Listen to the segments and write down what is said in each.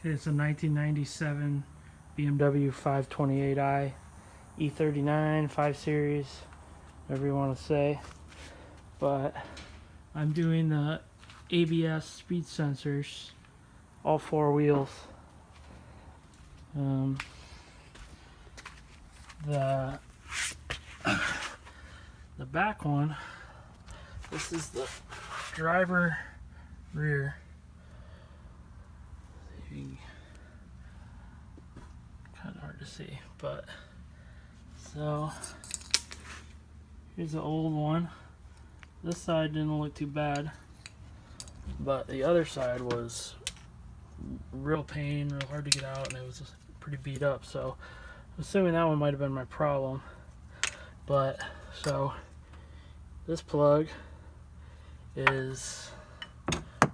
It's a 1997 BMW 528i, e39, 5 Series, whatever you want to say. But I'm doing the ABS speed sensors, all 4 wheels. The back one, this is the driver rear. Kind of hard to see, but so here's the old one. This side didn't look too bad, but the other side was real pain, real hard to get out, and it was just pretty beat up. So I'm assuming that one might have been my problem. But so this plug is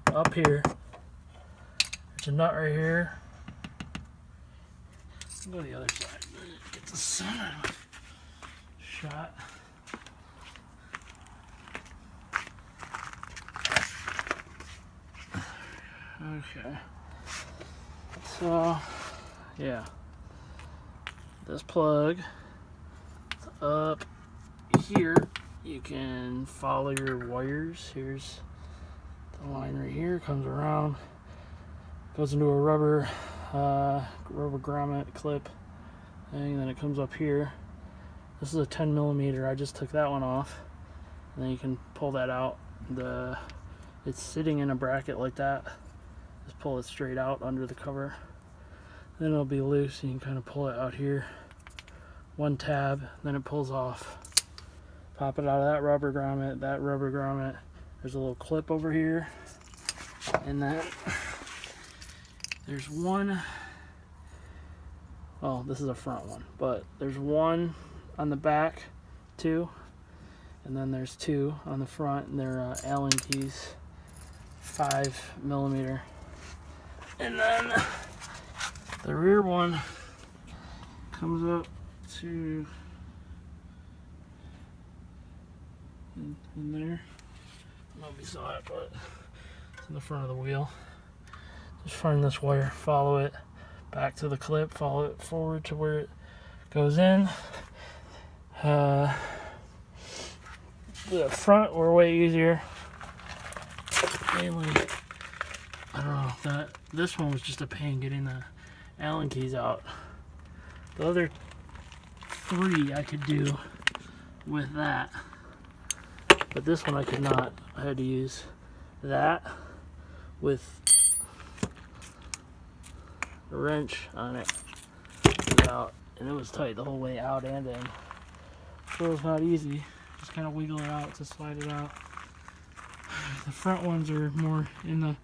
up here. There's a nut right here. I'll go to the other side. Get the sun shot. Okay. So yeah, this plug is up here. You can follow your wires. Here's the line right here. Comes around, goes into a rubber grommet clip thing. Then it comes up here. This is a 10 millimeter. I just took that one off, and then you can pull that out. It's sitting in a bracket like that. Just pull it straight out under the cover. Then it'll be loose. You can kind of pull it out here. One tab, then it pulls off. Pop it out of that rubber grommet. There's a little clip over here, and then there's one. Oh, this is a front one, but there's one on the back, too, and then there's 2 on the front, and they're Allen keys, 5 millimeter, and then the rear one comes up to in there. I don't know if you saw it, but it's in the front of the wheel. Just find this wire, follow it back to the clip, follow it forward to where it goes in. The front were way easier. Mainly, I don't know, this one was just a pain getting the Allen keys out. The other 3 I could do with that, but this one I could not. I had to use that with a wrench on it. Out, and it was tight the whole way out and in. So it was not easy. Just kind of wiggle it out to slide it out. The front ones are more in the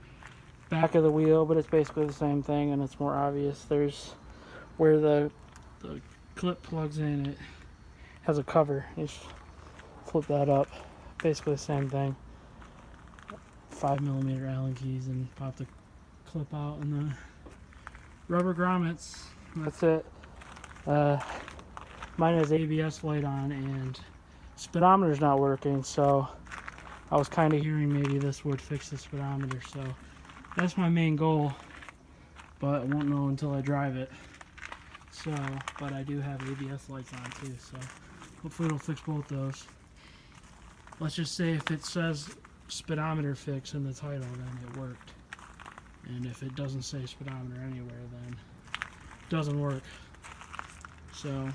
back of the wheel, but it's basically the same thing, and it's more obvious. There's where the clip plugs in, it has a cover. You just flip that up. Basically the same thing. 5 millimeter Allen keys, and pop the clip out, and the rubber grommets. That's it. Mine has ABS light on, and speedometer's not working, so I was kind of hearing maybe this would fix the speedometer. So that's my main goal, but I won't know until I drive it. So, but I do have ABS lights on too, so hopefully it'll fix both those. Let's just say if it says speedometer fix in the title, then it worked. And if it doesn't say speedometer anywhere, then it doesn't work. So,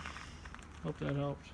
hope that helped.